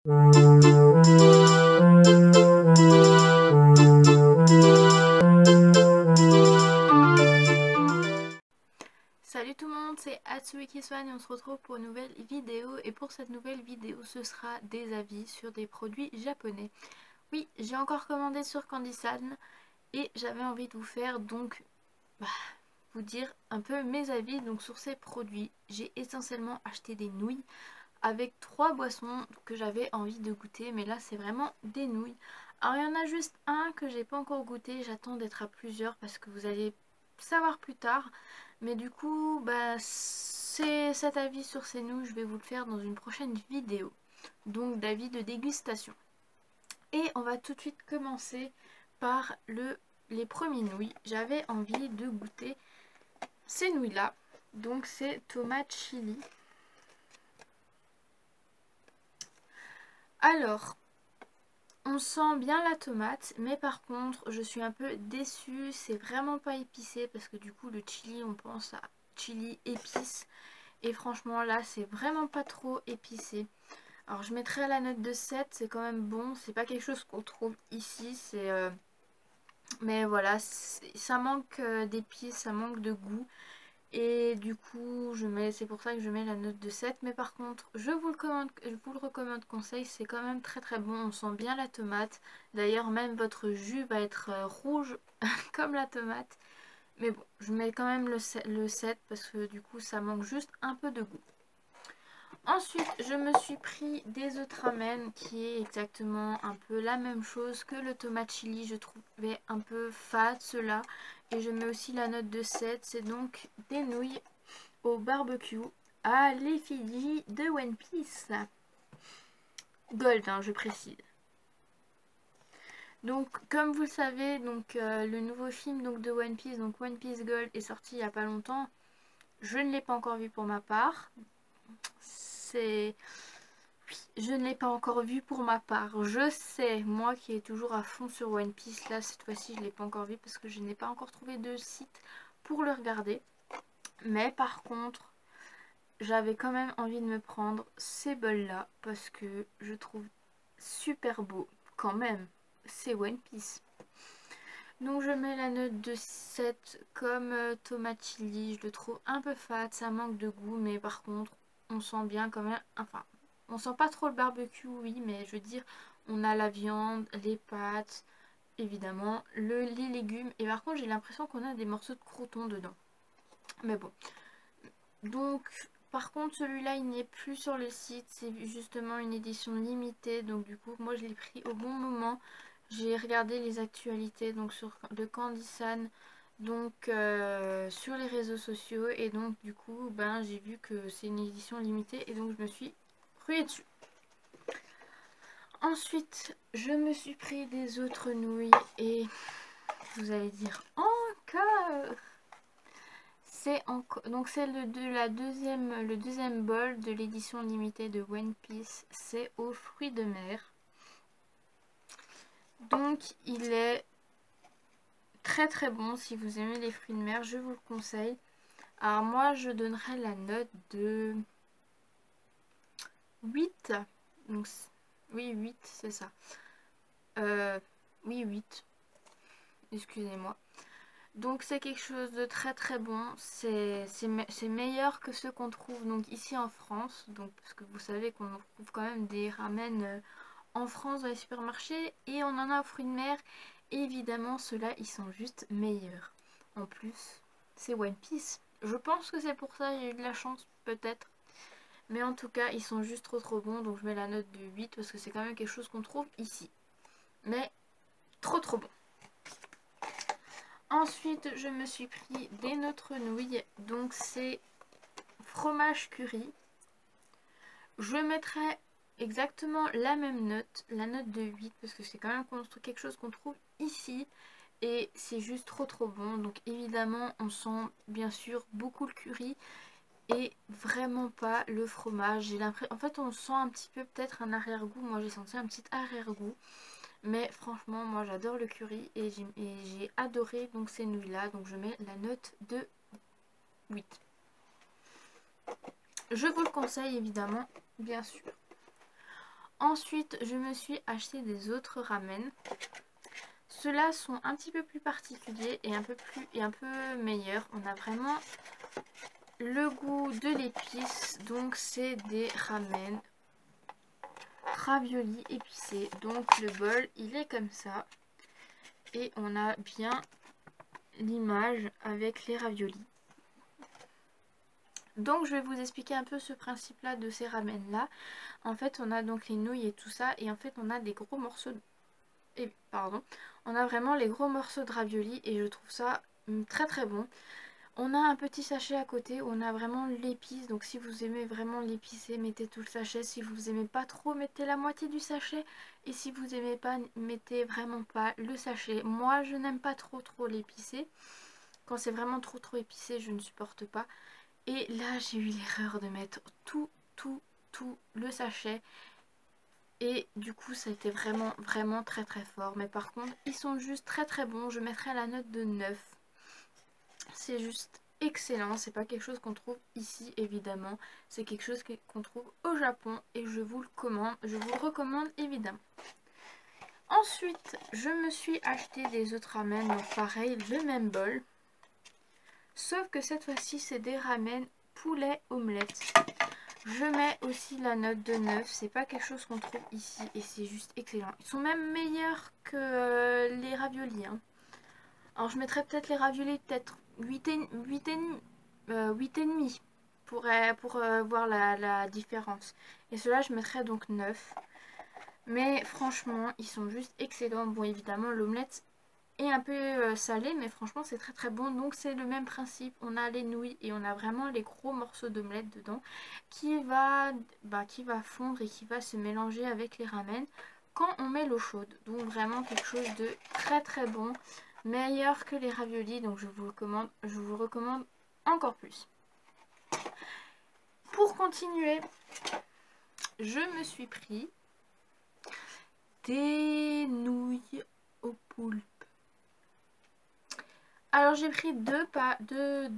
Salut tout le monde, c'est Hatsui qui soigne et on se retrouve pour une nouvelle vidéo. Et pour cette nouvelle vidéo, ce sera des avis sur des produits japonais. Oui, j'ai encore commandé sur Candysan et j'avais envie de vous faire donc vous dire un peu mes avis donc sur ces produits. J'ai essentiellement acheté des nouilles avec 3 boissons que j'avais envie de goûter, mais là c'est vraiment des nouilles. Alors il y en a juste un que j'ai pas encore goûté, j'attends d'être à plusieurs parce que vous allez savoir plus tard. Mais du coup, c'est cet avis sur ces nouilles, je vais vous le faire dans une prochaine vidéo. Donc d'avis de dégustation. Et on va tout de suite commencer par les premiers nouilles. J'avais envie de goûter ces nouilles là. Donc c'est tomate chili. Alors, on sent bien la tomate, mais par contre, je suis un peu déçue. C'est vraiment pas épicé parce que du coup, le chili, on pense à chili épice. Et franchement, là, c'est vraiment pas trop épicé. Alors, je mettrais la note de 7, c'est quand même bon. C'est pas quelque chose qu'on trouve ici, mais voilà, ça manque d'épices, ça manque de goût. Et du coup, c'est pour ça que je mets la note de 7. Mais par contre, je vous le recommande conseil, c'est quand même très très bon. On sent bien la tomate. D'ailleurs, même votre jus va être rouge comme la tomate. Mais bon, je mets quand même le 7 parce que du coup, ça manque juste un peu de goût. Ensuite, je me suis pris des Ultramen qui est exactement un peu la même chose que le tomate chili. Je trouvais un peu fade ceux-là. Et je mets aussi la note de 7. C'est donc des nouilles au barbecue à l'effigie de One Piece. Gold, hein, je précise. Donc, comme vous le savez, donc, le nouveau film donc, de One Piece, donc One Piece Gold, est sorti il n'y a pas longtemps. Je ne l'ai pas encore vu pour ma part. Je ne l'ai pas encore vu pour ma part. Je sais, moi qui est toujours à fond sur One Piece, là cette fois-ci je ne l'ai pas encore vu parce que je n'ai pas encore trouvé de site pour le regarder. Mais par contre, j'avais quand même envie de me prendre ces bols là parce que je trouve super beau quand même. C'est One Piece. Donc je mets la note de 7 comme tomate chili. Je le trouve un peu fade, ça manque de goût, mais par contre on sent bien quand même, enfin on sent pas trop le barbecue, oui, mais je veux dire on a la viande, les pâtes, évidemment, les légumes, et par contre j'ai l'impression qu'on a des morceaux de croûtons dedans. Mais bon, donc par contre celui-là il n'est plus sur le site, c'est justement une édition limitée, donc du coup moi je l'ai pris au bon moment. J'ai regardé les actualités donc sur de Candysan, donc sur les réseaux sociaux, et donc du coup j'ai vu que c'est une édition limitée et donc je me suis ruée dessus. Ensuite je me suis pris des autres nouilles et vous allez dire encore. Donc c'est le deuxième bol de l'édition limitée de One Piece. C'est aux fruits de mer. Donc il est très très bon. Si vous aimez les fruits de mer, je vous le conseille. Alors moi je donnerais la note de 8. Donc, oui, 8 c'est ça. Oui, 8. Excusez-moi. Donc c'est quelque chose de très très bon, c'est meilleur que ceux qu'on trouve donc ici en France, donc parce que vous savez qu'on trouve quand même des ramen en France dans les supermarchés et on en a aux fruits de mer. Et évidemment ceux-là ils sont juste meilleurs. En plus c'est One Piece, je pense que c'est pour ça que j'ai eu de la chance peut-être. Mais en tout cas ils sont juste trop trop bons, donc je mets la note de 8 parce que c'est quand même quelque chose qu'on trouve ici. Mais trop trop bon. Ensuite, je me suis pris des Notre Nouilles, donc c'est fromage curry. Je mettrai exactement la même note, la note de 8, parce que c'est quand même quelque chose qu'on trouve ici. Et c'est juste trop trop bon. Donc évidemment, on sent bien sûr beaucoup le curry et vraiment pas le fromage. J'ai l'impression, en fait, on sent un petit peu peut-être un arrière-goût. Moi, j'ai senti un petit arrière-goût. Mais franchement, moi j'adore le curry et j'ai adoré donc ces nouilles là. Donc je mets la note de 8. Je vous le conseille évidemment, bien sûr. Ensuite, je me suis acheté des autres ramen. Ceux-là sont un petit peu plus particuliers et un peu meilleurs. On a vraiment le goût de l'épice. Donc c'est des ramen raviolis épicés. Donc le bol, il est comme ça. Et on a bien l'image avec les raviolis. Donc je vais vous expliquer un peu ce principe là de ces ramen là. En fait on a donc les nouilles et tout ça, et en fait on a des gros morceaux on a vraiment les gros morceaux de raviolis et je trouve ça très très bon. On a un petit sachet à côté où on a vraiment l'épice, donc si vous aimez vraiment l'épicé, mettez tout le sachet. Si vous aimez pas trop, mettez la moitié du sachet, et si vous aimez pas, mettez vraiment pas le sachet. Moi je n'aime pas trop l'épicé. Quand c'est vraiment trop épicé, je ne supporte pas. Et là j'ai eu l'erreur de mettre tout le sachet. Et du coup ça a été vraiment très fort. Mais par contre ils sont juste très bons. Je mettrai la note de 9. C'est juste excellent. C'est pas quelque chose qu'on trouve ici évidemment. C'est quelque chose qu'on trouve au Japon. Et je vous le recommande évidemment. Ensuite je me suis acheté des autres ramen. Donc pareil, le même bol. Sauf que cette fois-ci c'est des ramen poulet omelette. Je mets aussi la note de 9. C'est pas quelque chose qu'on trouve ici et c'est juste excellent. Ils sont même meilleurs que les raviolis. Hein. Alors je mettrais peut-être les raviolis peut-être 8,5 pour voir la différence. Et ceux-là je mettrais donc 9. Mais franchement ils sont juste excellents. Bon évidemment l'omelette est un peu salé, mais franchement c'est très bon. Donc c'est le même principe, on a les nouilles et on a vraiment les gros morceaux d'omelette dedans qui va fondre et qui va se mélanger avec les ramen quand on met l'eau chaude. Donc vraiment quelque chose de très bon, meilleur que les raviolis. Donc je vous recommande encore plus. Pour continuer, je me suis pris des nouilles au poulpe. Alors j'ai pris deux paquets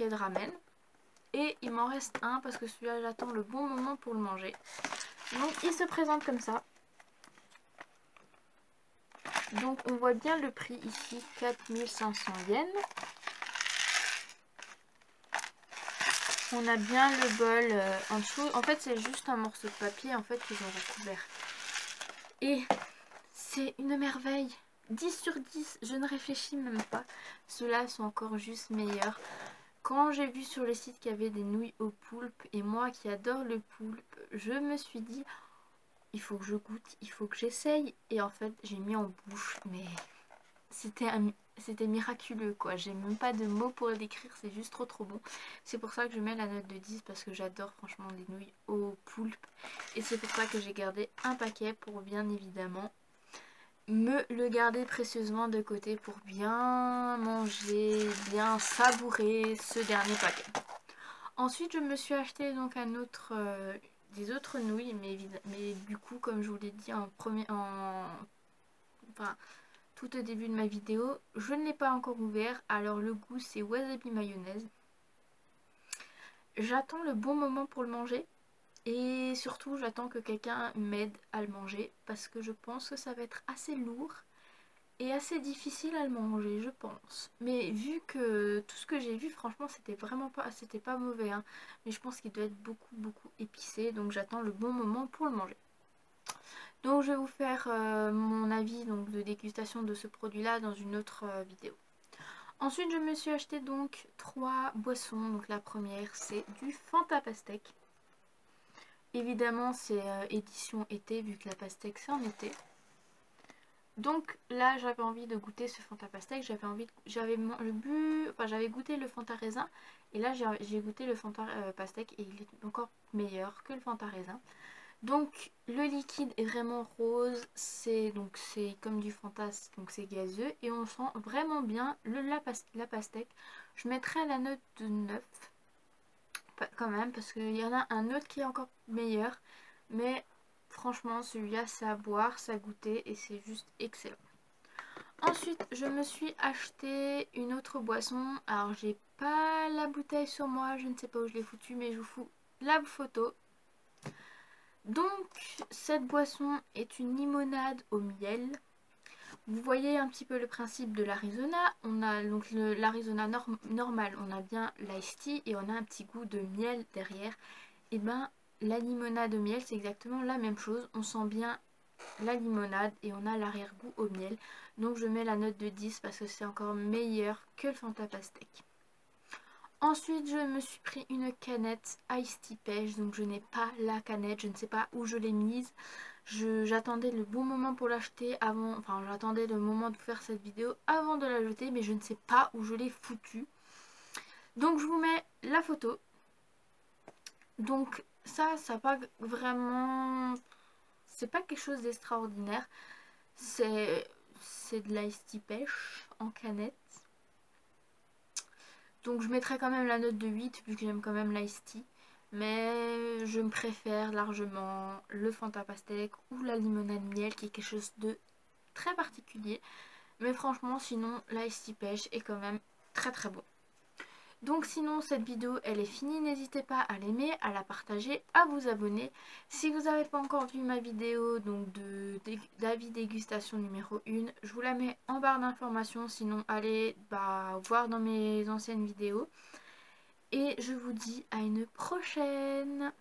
de ramen. Et il m'en reste un parce que celui-là j'attends le bon moment pour le manger. Donc il se présente comme ça. Donc on voit bien le prix ici, 4500 yens. On a bien le bol en dessous. En fait c'est juste un morceau de papier en fait qu'ils ont recouvert. Et c'est une merveille. 10 sur 10, je ne réfléchis même pas. Ceux-là sont encore juste meilleurs. Quand j'ai vu sur le site qu'il y avait des nouilles au poulpe, et moi qui adore le poulpe, je me suis dit il faut que je goûte, il faut que j'essaye. Et en fait j'ai mis en bouche, mais c'était miraculeux quoi. J'ai même pas de mots pour le décrire, c'est juste trop bon. C'est pour ça que je mets la note de 10 parce que j'adore franchement les nouilles au poulpe. Et c'est pour ça que j'ai gardé un paquet pour bien évidemment me le garder précieusement de côté pour bien manger, bien savourer ce dernier paquet. Ensuite je me suis acheté donc des autres nouilles, mais du coup comme je vous l'ai dit tout au début de ma vidéo, je ne l'ai pas encore ouvert. Alors le goût c'est wasabi mayonnaise. J'attends le bon moment pour le manger. Et surtout j'attends que quelqu'un m'aide à le manger parce que je pense que ça va être assez lourd et assez difficile à le manger, je pense. Mais vu que tout ce que j'ai vu, franchement c'était pas mauvais hein. Mais je pense qu'il doit être beaucoup épicé, donc j'attends le bon moment pour le manger. Donc je vais vous faire mon avis donc, de dégustation de ce produit là dans une autre vidéo. Ensuite je me suis acheté donc 3 boissons. Donc la première c'est du Fanta Pastèque. Évidemment c'est édition été vu que la pastèque c'est en été. Donc là j'avais envie de goûter ce Fanta Pastèque. J'avais goûté le Fanta Raisin. Et là j'ai goûté le Fanta Pastèque et il est encore meilleur que le Fanta Raisin. Donc le liquide est vraiment rose. C'est comme du Fanta, donc c'est gazeux. Et on sent vraiment bien la pastèque. Je mettrais la note de 9. Quand même parce qu'il y en a un autre qui est encore meilleur, mais franchement celui-là c'est à boire, c'est à goûter et c'est juste excellent. Ensuite je me suis acheté une autre boisson. Alors j'ai pas la bouteille sur moi, je ne sais pas où je l'ai foutue, mais je vous fous la photo. Donc cette boisson est une limonade au miel. Vous voyez un petit peu le principe de l'Arizona. On a donc l'Arizona normal, on a bien l'ice tea et on a un petit goût de miel derrière. Et ben la limonade au miel c'est exactement la même chose. On sent bien la limonade et on a l'arrière-goût au miel. Donc je mets la note de 10 parce que c'est encore meilleur que le Fanta Pastèque. Ensuite je me suis pris une canette Ice Tea Pêche, donc je n'ai pas la canette, je ne sais pas où je l'ai mise. J'attendais le bon moment pour l'acheter avant, enfin j'attendais le moment de faire cette vidéo avant de la jeter, mais je ne sais pas où je l'ai foutue. Donc je vous mets la photo. Donc ça pas vraiment, c'est pas quelque chose d'extraordinaire. C'est de l'ice tea pêche en canette. Donc je mettrai quand même la note de 8 vu que j'aime quand même l'ice tea. Mais je me préfère largement le Fanta Pastèque ou la limonade miel qui est quelque chose de très particulier. Mais franchement sinon l'ice tea pêche est quand même très très bon. Donc sinon cette vidéo elle est finie, n'hésitez pas à l'aimer, à la partager, à vous abonner. Si vous n'avez pas encore vu ma vidéo donc d'avis dégustation numéro 1, je vous la mets en barre d'informations, sinon allez voir dans mes anciennes vidéos. Et je vous dis à une prochaine.